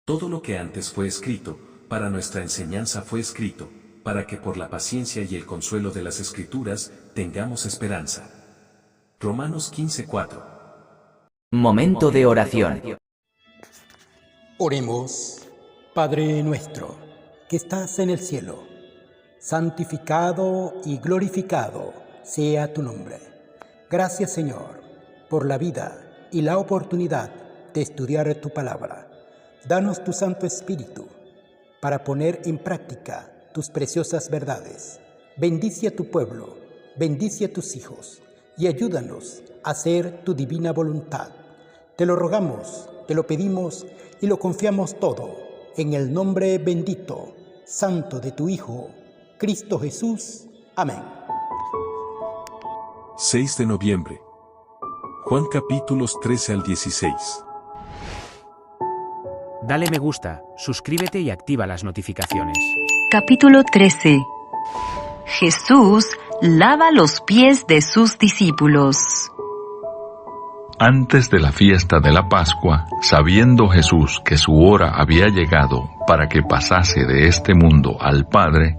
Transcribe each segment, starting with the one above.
Todo lo que antes fue escrito, para nuestra enseñanza fue escrito, para que por la paciencia y el consuelo de las Escrituras, tengamos esperanza. Romanos 15:4. Momento de oración. Oremos. Padre nuestro, que estás en el cielo, santificado y glorificado sea tu nombre. Gracias, Señor, por la vida y la oportunidad de estudiar tu palabra. Danos tu Santo Espíritu para poner en práctica tus preciosas verdades. Bendice a tu pueblo, bendice a tus hijos y ayúdanos a hacer tu divina voluntad. Te lo rogamos, te lo pedimos y lo confiamos todo en el nombre bendito, santo de tu Hijo, Cristo Jesús. Amén. 6 de noviembre. Juan capítulos 13 al 16. Dale me gusta, suscríbete y activa las notificaciones. Capítulo 13. Jesús lava los pies de sus discípulos. Antes de la fiesta de la Pascua, sabiendo Jesús que su hora había llegado para que pasase de este mundo al Padre,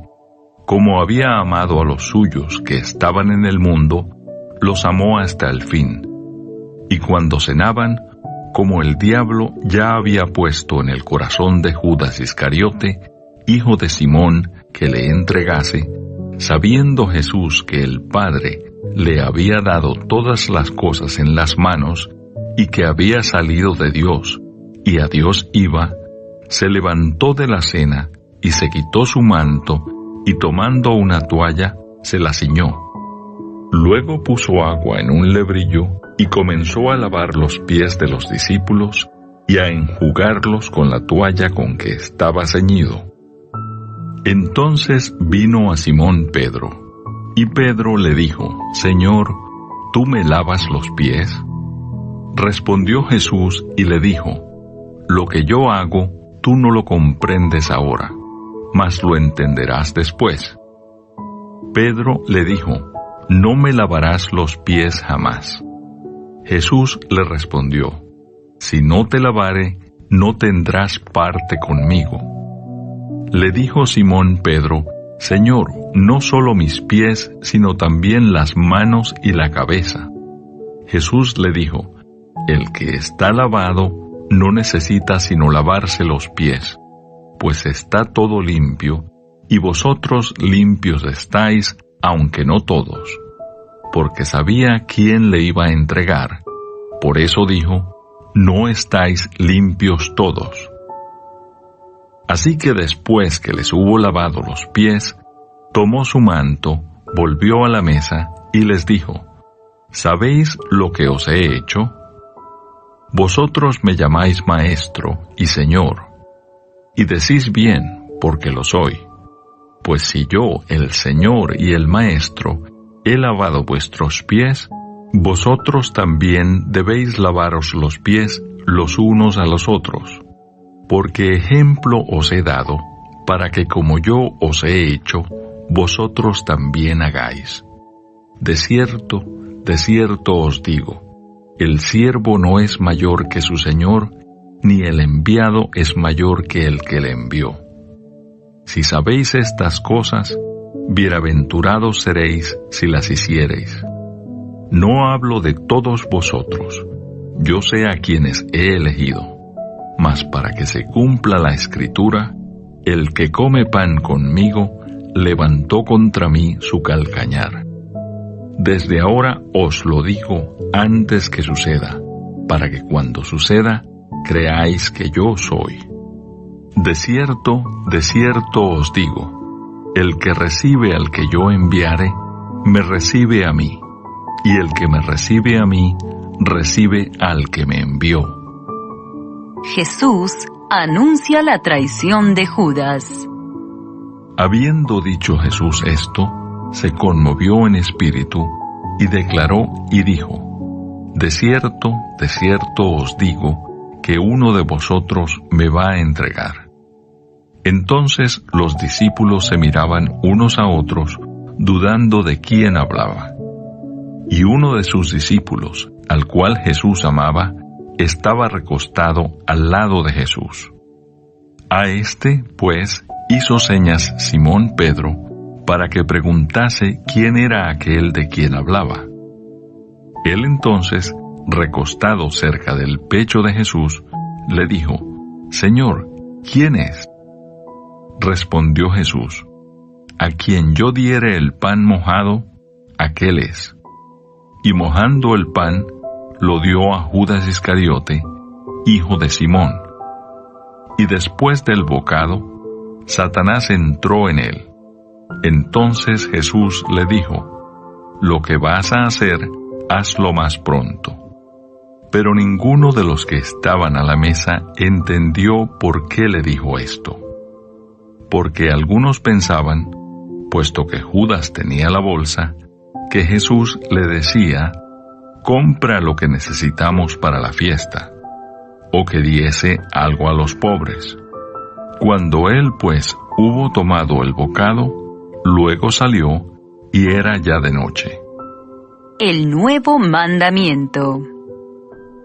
como había amado a los suyos que estaban en el mundo, los amó hasta el fin. Y cuando cenaban, como el diablo ya había puesto en el corazón de Judas Iscariote, hijo de Simón, que le entregase, sabiendo Jesús que el Padre le había dado todas las cosas en las manos, y que había salido de Dios, y a Dios iba, se levantó de la cena, y se quitó su manto, y tomando una toalla, se la ciñó. Luego puso agua en un lebrillo, y comenzó a lavar los pies de los discípulos, y a enjugarlos con la toalla con que estaba ceñido. Entonces vino a Simón Pedro, y Pedro le dijo: Señor, ¿tú me lavas los pies? Respondió Jesús y le dijo: Lo que yo hago, tú no lo comprendes ahora, mas lo entenderás después. Pedro le dijo: No me lavarás los pies jamás. Jesús le respondió: Si no te lavare, no tendrás parte conmigo. Le dijo Simón Pedro: Señor, no solo mis pies, sino también las manos y la cabeza. Jesús le dijo: El que está lavado no necesita sino lavarse los pies, pues está todo limpio, y vosotros limpios estáis, aunque no todos. Porque sabía quién le iba a entregar. Por eso dijo: No estáis limpios todos. Así que después que les hubo lavado los pies, tomó su manto, volvió a la mesa y les dijo: ¿Sabéis lo que os he hecho? Vosotros me llamáis Maestro y Señor, y decís bien, porque lo soy. Pues si yo, el Señor y el Maestro, he lavado vuestros pies, vosotros también debéis lavaros los pies los unos a los otros. Porque ejemplo os he dado, para que como yo os he hecho, vosotros también hagáis. De cierto os digo, el siervo no es mayor que su Señor, ni el enviado es mayor que el que le envió. Si sabéis estas cosas, bienaventurados seréis si las hiciereis. No hablo de todos vosotros, yo sé a quienes he elegido. Mas para que se cumpla la Escritura, el que come pan conmigo, levantó contra mí su calcañar. Desde ahora os lo digo antes que suceda, para que cuando suceda, creáis que yo soy. De cierto os digo, el que recibe al que yo enviare, me recibe a mí, y el que me recibe a mí, recibe al que me envió. Jesús anuncia la traición de Judas. Habiendo dicho Jesús esto, se conmovió en espíritu, y declaró y dijo: De cierto os digo, que uno de vosotros me va a entregar. Entonces los discípulos se miraban unos a otros, dudando de quién hablaba. Y uno de sus discípulos, al cual Jesús amaba, estaba recostado al lado de Jesús. A este, pues, hizo señas Simón Pedro para que preguntase quién era aquel de quien hablaba. Él entonces, recostado cerca del pecho de Jesús, le dijo: Señor, ¿quién es? Respondió Jesús: A quien yo diere el pan mojado, aquel es. Y mojando el pan, lo dio a Judas Iscariote, hijo de Simón. Y después del bocado, Satanás entró en él. Entonces Jesús le dijo: Lo que vas a hacer, hazlo más pronto. Pero ninguno de los que estaban a la mesa entendió por qué le dijo esto. Porque algunos pensaban, puesto que Judas tenía la bolsa, que Jesús le decía: compra lo que necesitamos para la fiesta, o que diese algo a los pobres. Cuando él pues hubo tomado el bocado, luego salió, y era ya de noche. El nuevo mandamiento.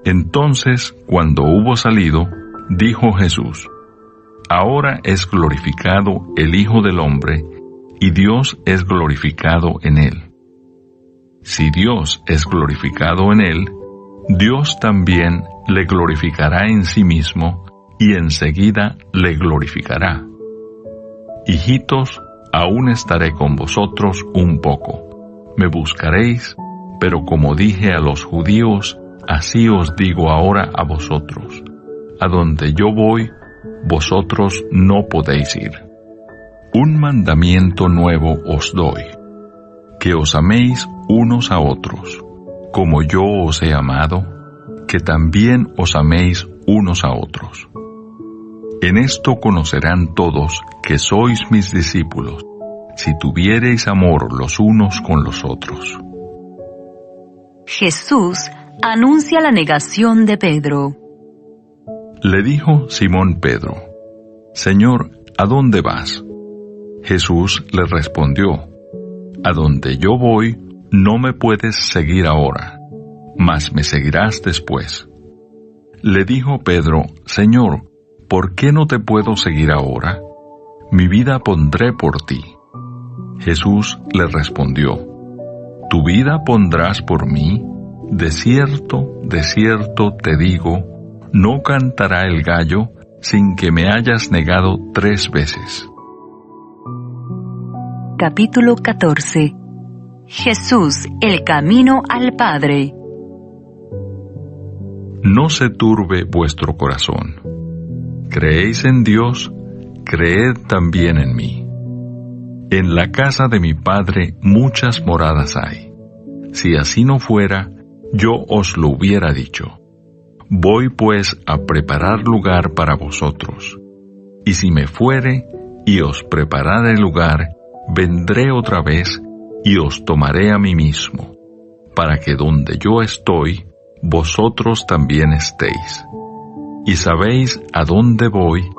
Entonces, cuando hubo salido, dijo Jesús: Ahora es glorificado el Hijo del Hombre, y Dios es glorificado en él. Si Dios es glorificado en él, Dios también le glorificará en sí mismo, y enseguida le glorificará. Hijitos, aún estaré con vosotros un poco. Me buscaréis, pero como dije a los judíos, así os digo ahora a vosotros: a donde yo voy, vosotros no podéis ir. Un mandamiento nuevo os doy: que os améis unos a otros, como yo os he amado, que también os améis unos a otros. En esto conocerán todos que sois mis discípulos, si tuviereis amor los unos con los otros. Jesús anuncia la negación de Pedro. Le dijo Simón Pedro: Señor, ¿a dónde vas? Jesús le respondió: A donde yo voy, no me puedes seguir ahora, mas me seguirás después. Le dijo Pedro: Señor, ¿por qué no te puedo seguir ahora? Mi vida pondré por ti. Jesús le respondió: ¿Tu vida pondrás por mí? De cierto te digo, no cantará el gallo sin que me hayas negado 3 veces. Capítulo 14. Jesús, el camino al Padre. No se turbe vuestro corazón. ¿Creéis en Dios? Creed también en mí. En la casa de mi Padre muchas moradas hay. Si así no fuera, yo os lo hubiera dicho. Voy pues a preparar lugar para vosotros. Y si me fuere y os preparare lugar, vendré otra vez y os tomaré a mí mismo, para que donde yo estoy, vosotros también estéis. Y sabéis a dónde voy,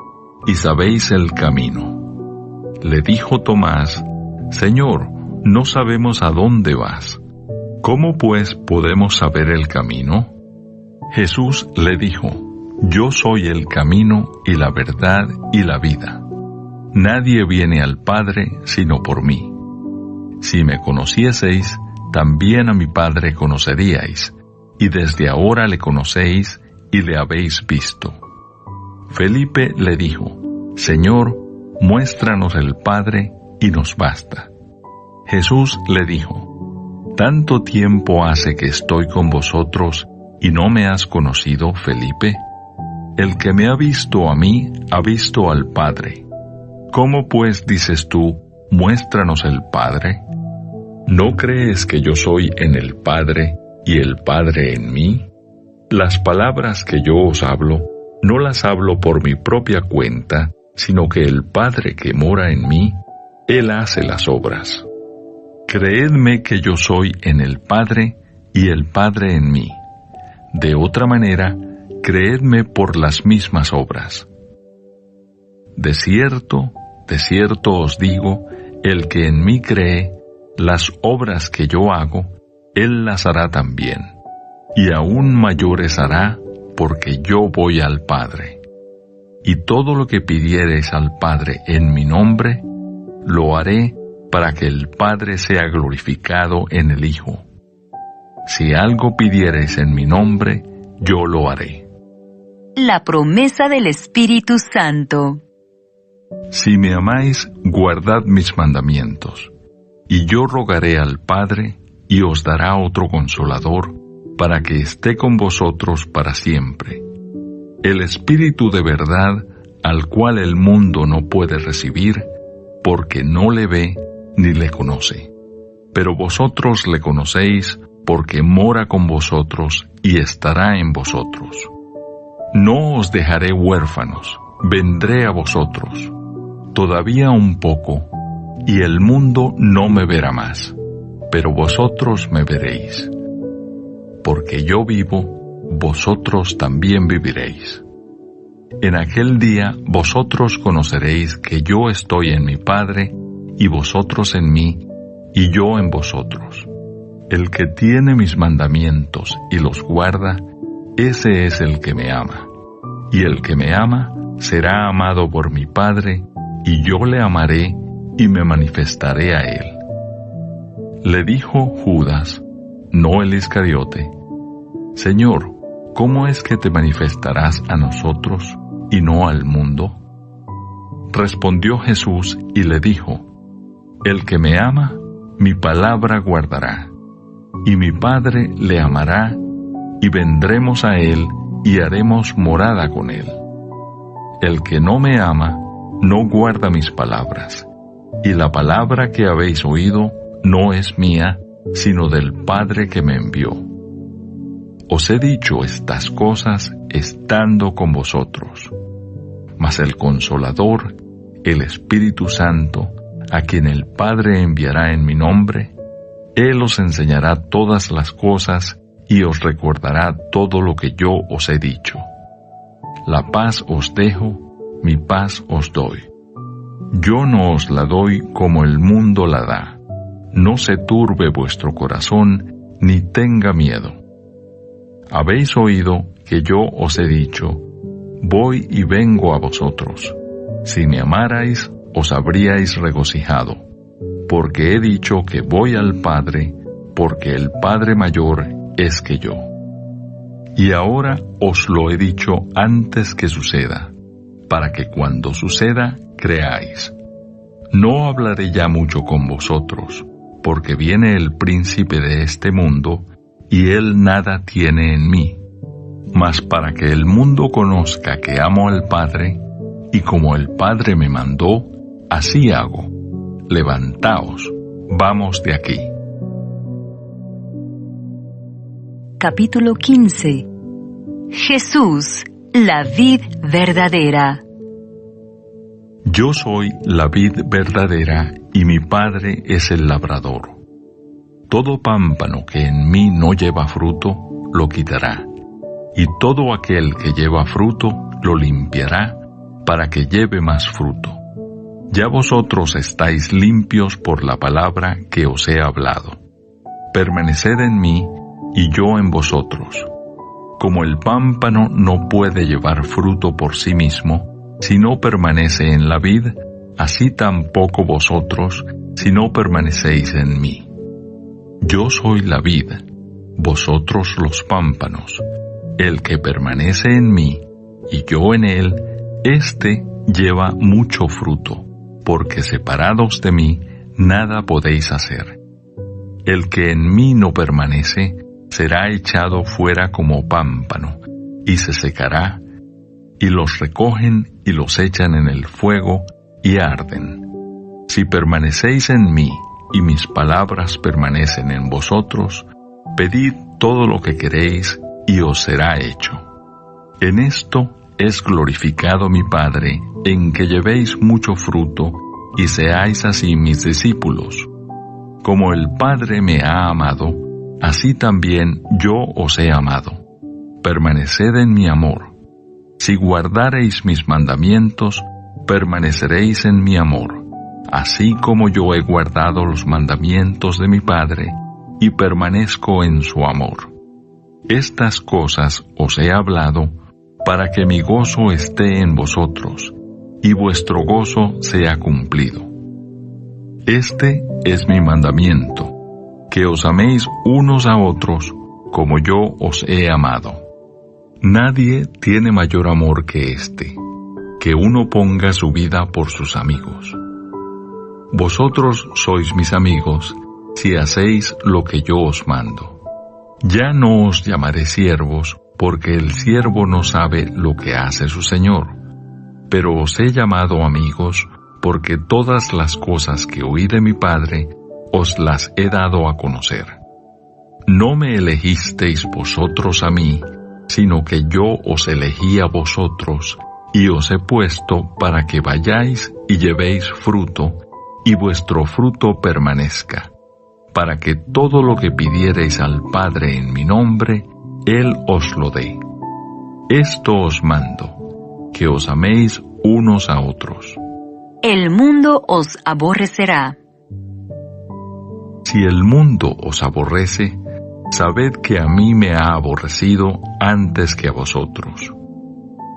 y sabéis el camino. Le dijo Tomás: Señor, no sabemos a dónde vas. ¿Cómo pues podemos saber el camino? Jesús le dijo: Yo soy el camino y la verdad y la vida. Nadie viene al Padre sino por mí. Si me conocieseis, también a mi Padre conoceríais, y desde ahora le conocéis y le habéis visto. Felipe le dijo: Señor, muéstranos el Padre y nos basta. Jesús le dijo: ¿Tanto tiempo hace que estoy con vosotros y no me has conocido, Felipe? El que me ha visto a mí, ha visto al Padre. ¿Cómo pues dices tú, muéstranos el Padre? ¿No crees que yo soy en el Padre y el Padre en mí? Las palabras que yo os hablo, no las hablo por mi propia cuenta, sino que el Padre que mora en mí, Él hace las obras. Creedme que yo soy en el Padre y el Padre en mí. De otra manera, creedme por las mismas obras. De cierto os digo, el que en mí cree, las obras que yo hago, él las hará también, y aún mayores hará, porque yo voy al Padre. y todo lo que pidiereis al Padre en mi nombre, lo haré para que el Padre sea glorificado en el Hijo. Si algo pidiereis en mi nombre, yo lo haré. La promesa del Espíritu Santo. Si me amáis, guardad mis mandamientos, y yo rogaré al Padre, y os dará otro Consolador, para que esté con vosotros para siempre. El Espíritu de verdad, al cual el mundo no puede recibir, porque no le ve ni le conoce. Pero vosotros le conocéis, porque mora con vosotros y estará en vosotros. No os dejaré huérfanos, vendré a vosotros. Todavía un poco, y el mundo no me verá más, pero vosotros me veréis. Porque yo vivo, vosotros también viviréis. En aquel día vosotros conoceréis que yo estoy en mi Padre, y vosotros en mí, y yo en vosotros. El que tiene mis mandamientos y los guarda, ese es el que me ama. Y el que me ama será amado por mi Padre, y yo le amaré y me manifestaré a él. Le dijo Judas, no el Iscariote: Señor, ¿cómo es que te manifestarás a nosotros y no al mundo? Respondió Jesús y le dijo: El que me ama, mi palabra guardará, y mi Padre le amará, y vendremos a él y haremos morada con él. El que no me ama, no guarda mis palabras, y la palabra que habéis oído no es mía, sino del Padre que me envió. Os he dicho estas cosas estando con vosotros. Mas el Consolador, el Espíritu Santo, a quien el Padre enviará en mi nombre, Él os enseñará todas las cosas y os recordará todo lo que yo os he dicho. La paz os dejo, mi paz os doy. Yo no os la doy como el mundo la da. No se turbe vuestro corazón, ni tenga miedo. Habéis oído que yo os he dicho: voy y vengo a vosotros. Si me amarais, os habríais regocijado, porque he dicho que voy al Padre, porque el Padre mayor es que yo. Y ahora os lo he dicho antes que suceda, para que cuando suceda creáis. No hablaré ya mucho con vosotros, porque viene el príncipe de este mundo, y él nada tiene en mí. Mas para que el mundo conozca que amo al Padre, y como el Padre me mandó, así hago. Levantaos, vamos de aquí. Capítulo 15. Jesús, la vid verdadera. Yo soy la vid verdadera, y mi Padre es el labrador. Todo pámpano que en mí no lleva fruto, lo quitará, y todo aquel que lleva fruto, lo limpiará, para que lleve más fruto. Ya vosotros estáis limpios por la palabra que os he hablado. Permaneced en mí, y yo en vosotros. Como el pámpano no puede llevar fruto por sí mismo, si no permanece en la vid, así tampoco vosotros, si no permanecéis en mí. Yo soy la vid, vosotros los pámpanos. El que permanece en mí, y yo en él, éste lleva mucho fruto, porque separados de mí, nada podéis hacer. El que en mí no permanece, será echado fuera como pámpano, y se secará, y los recogen y los echan en el fuego, y arden. Si permanecéis en mí, y mis palabras permanecen en vosotros, pedid todo lo que queréis, y os será hecho. En esto es glorificado mi Padre, en que llevéis mucho fruto, y seáis así mis discípulos. Como el Padre me ha amado, así también yo os he amado. Permaneced en mi amor. Si guardareis mis mandamientos, permaneceréis en mi amor, así como yo he guardado los mandamientos de mi Padre, y permanezco en su amor. Estas cosas os he hablado, para que mi gozo esté en vosotros, y vuestro gozo sea cumplido. Este es mi mandamiento, que os améis unos a otros, como yo os he amado. Nadie tiene mayor amor que este, que uno ponga su vida por sus amigos. Vosotros sois mis amigos, si hacéis lo que yo os mando. Ya no os llamaré siervos, porque el siervo no sabe lo que hace su señor, pero os he llamado amigos, porque todas las cosas que oí de mi Padre, os las he dado a conocer. No me elegisteis vosotros a mí, sino que yo os elegí a vosotros, y os he puesto para que vayáis y llevéis fruto, y vuestro fruto permanezca, para que todo lo que pidiereis al Padre en mi nombre, Él os lo dé. Esto os mando, que os améis unos a otros. El mundo os aborrecerá. Si el mundo os aborrece, sabed que a mí me ha aborrecido antes que a vosotros.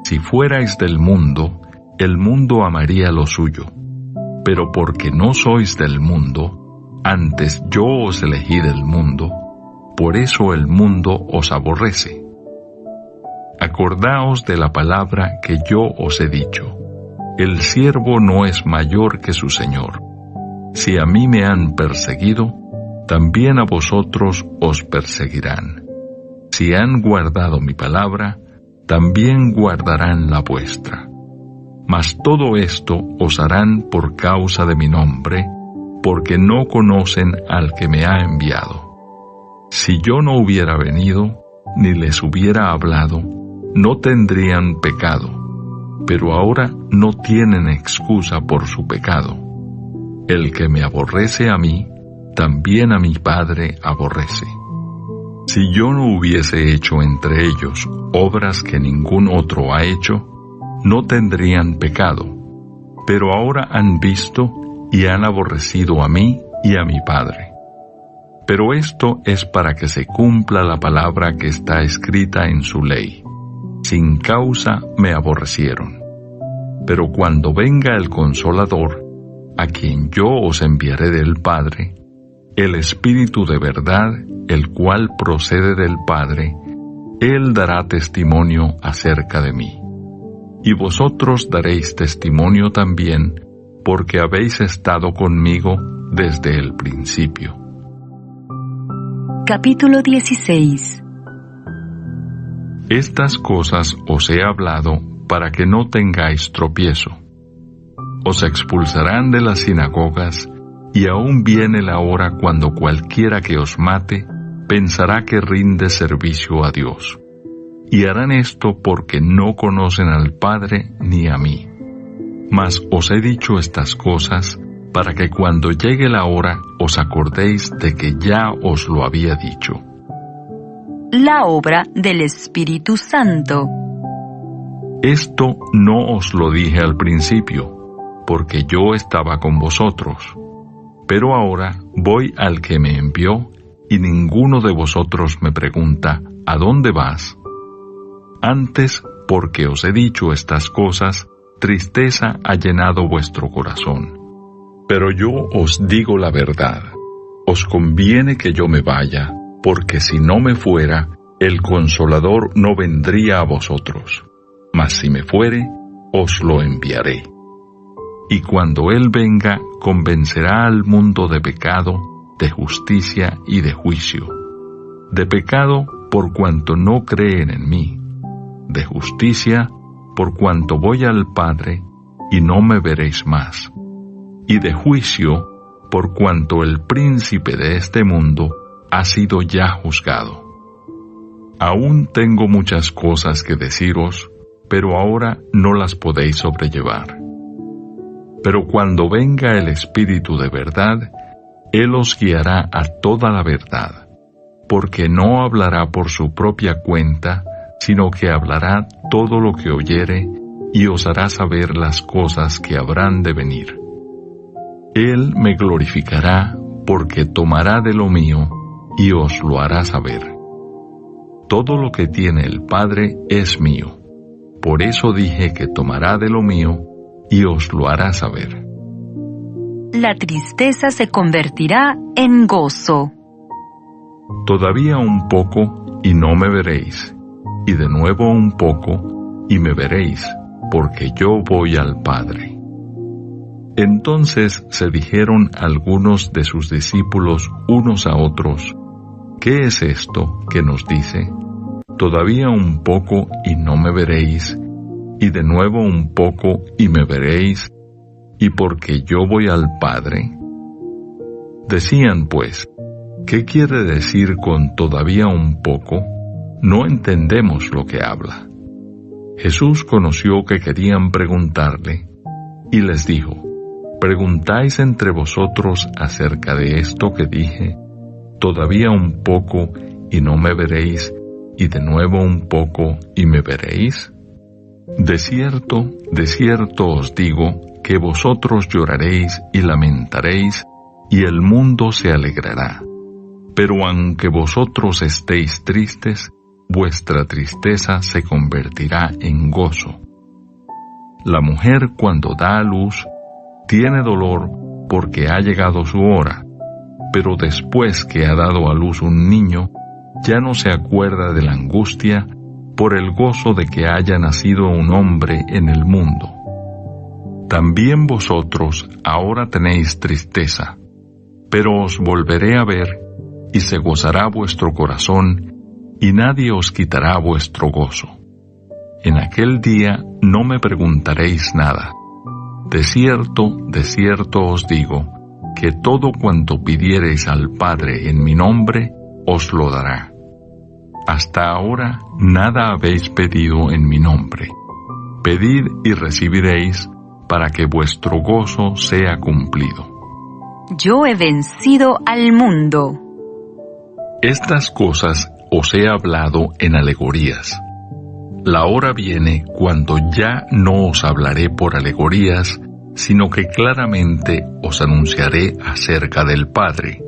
Si fuerais del mundo, el mundo amaría lo suyo, pero porque no sois del mundo, antes yo os elegí del mundo, por eso el mundo os aborrece. Acordaos de la palabra que yo os he dicho: el siervo no es mayor que su señor. Si a mí me han perseguido, también a vosotros os perseguirán. Si han guardado mi palabra, también guardarán la vuestra. Mas todo esto os harán por causa de mi nombre, porque no conocen al que me ha enviado. Si yo no hubiera venido, ni les hubiera hablado, no tendrían pecado, pero ahora no tienen excusa por su pecado. El que me aborrece a mí, también a mi Padre aborrece. Si yo no hubiese hecho entre ellos obras que ningún otro ha hecho, no tendrían pecado, pero ahora han visto y han aborrecido a mí y a mi Padre. Pero esto es para que se cumpla la palabra que está escrita en su ley: sin causa me aborrecieron. Pero cuando venga el Consolador, a quien yo os enviaré del Padre, el Espíritu de verdad, el cual procede del Padre, Él dará testimonio acerca de mí. Y vosotros daréis testimonio también, porque habéis estado conmigo desde el principio. Capítulo 16. Estas cosas os he hablado para que no tengáis tropiezo. Os expulsarán de las sinagogas, y aún viene la hora cuando cualquiera que os mate pensará que rinde servicio a Dios. Y harán esto porque no conocen al Padre ni a mí. Mas os he dicho estas cosas para que cuando llegue la hora os acordéis de que ya os lo había dicho. La obra del Espíritu Santo. Esto no os lo dije al principio, porque yo estaba con vosotros. Pero ahora voy al que me envió, y ninguno de vosotros me pregunta: ¿a dónde vas? Antes, porque os he dicho estas cosas, tristeza ha llenado vuestro corazón. Pero yo os digo la verdad: os conviene que yo me vaya, porque si no me fuera, el Consolador no vendría a vosotros. Mas si me fuere, os lo enviaré. Y cuando Él venga, convencerá al mundo de pecado, de justicia y de juicio. De pecado, por cuanto no creen en mí. De justicia, por cuanto voy al Padre, y no me veréis más. Y de juicio, por cuanto el príncipe de este mundo ha sido ya juzgado. Aún tengo muchas cosas que deciros, pero ahora no las podéis sobrellevar. Pero cuando venga el Espíritu de verdad, Él os guiará a toda la verdad, porque no hablará por su propia cuenta, sino que hablará todo lo que oyere, y os hará saber las cosas que habrán de venir. Él me glorificará, porque tomará de lo mío, y os lo hará saber. Todo lo que tiene el Padre es mío. por eso dije que tomará de lo mío y os lo hará saber. La tristeza se convertirá en gozo. Todavía un poco y no me veréis, y de nuevo un poco y me veréis, porque yo voy al Padre. Entonces se dijeron algunos de sus discípulos unos a otros, ¿qué es esto que nos dice? Todavía un poco y no me veréis, y de nuevo un poco y me veréis, y porque yo voy al Padre. Decían pues, ¿qué quiere decir con todavía un poco? No entendemos lo que habla. Jesús conoció que querían preguntarle, y les dijo, ¿preguntáis entre vosotros acerca de esto que dije? Todavía un poco y no me veréis, y de nuevo un poco y me veréis. De cierto os digo, que vosotros lloraréis y lamentaréis, y el mundo se alegrará. Pero aunque vosotros estéis tristes, vuestra tristeza se convertirá en gozo. La mujer cuando da a luz, tiene dolor porque ha llegado su hora, pero después que ha dado a luz un niño, ya no se acuerda de la angustia por el gozo de que haya nacido un hombre en el mundo. También vosotros ahora tenéis tristeza, pero os volveré a ver, y se gozará vuestro corazón, y nadie os quitará vuestro gozo. En aquel día no me preguntaréis nada. De cierto os digo, que todo cuanto pidiereis al Padre en mi nombre, os lo dará. Hasta ahora nada habéis pedido en mi nombre. Pedid y recibiréis, para que vuestro gozo sea cumplido. Yo he vencido al mundo. Estas cosas os he hablado en alegorías. La hora viene cuando ya no os hablaré por alegorías, sino que claramente os anunciaré acerca del Padre.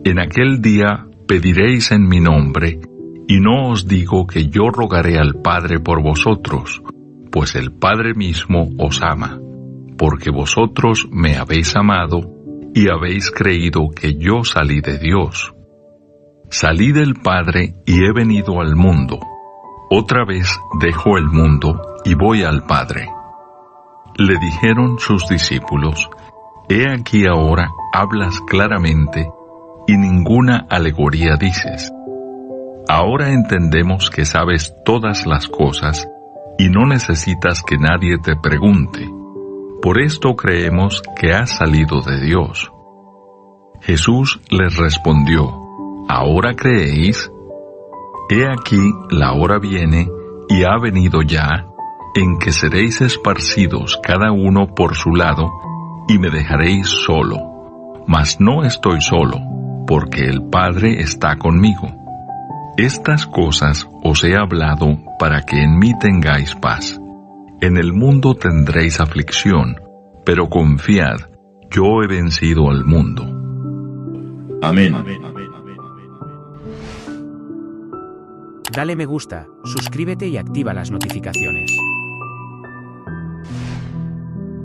En aquel día pediréis en mi nombre, y no os digo que yo rogaré al Padre por vosotros, pues el Padre mismo os ama, porque vosotros me habéis amado y habéis creído que yo salí de Dios. Salí del Padre y he venido al mundo. Otra vez dejo el mundo y voy al Padre. Le dijeron sus discípulos, he aquí ahora hablas claramente y ninguna alegoría dices. Ahora entendemos que sabes todas las cosas y no necesitas que nadie te pregunte. Por esto creemos que has salido de Dios. Jesús les respondió, ¿ahora creéis? He aquí la hora viene, y ha venido ya, en que seréis esparcidos cada uno por su lado, y me dejaréis solo. Mas no estoy solo, porque el Padre está conmigo. Estas cosas os he hablado para que en mí tengáis paz. En el mundo tendréis aflicción, pero confiad, yo he vencido al mundo. Amén. Dale me gusta, suscríbete y activa las notificaciones.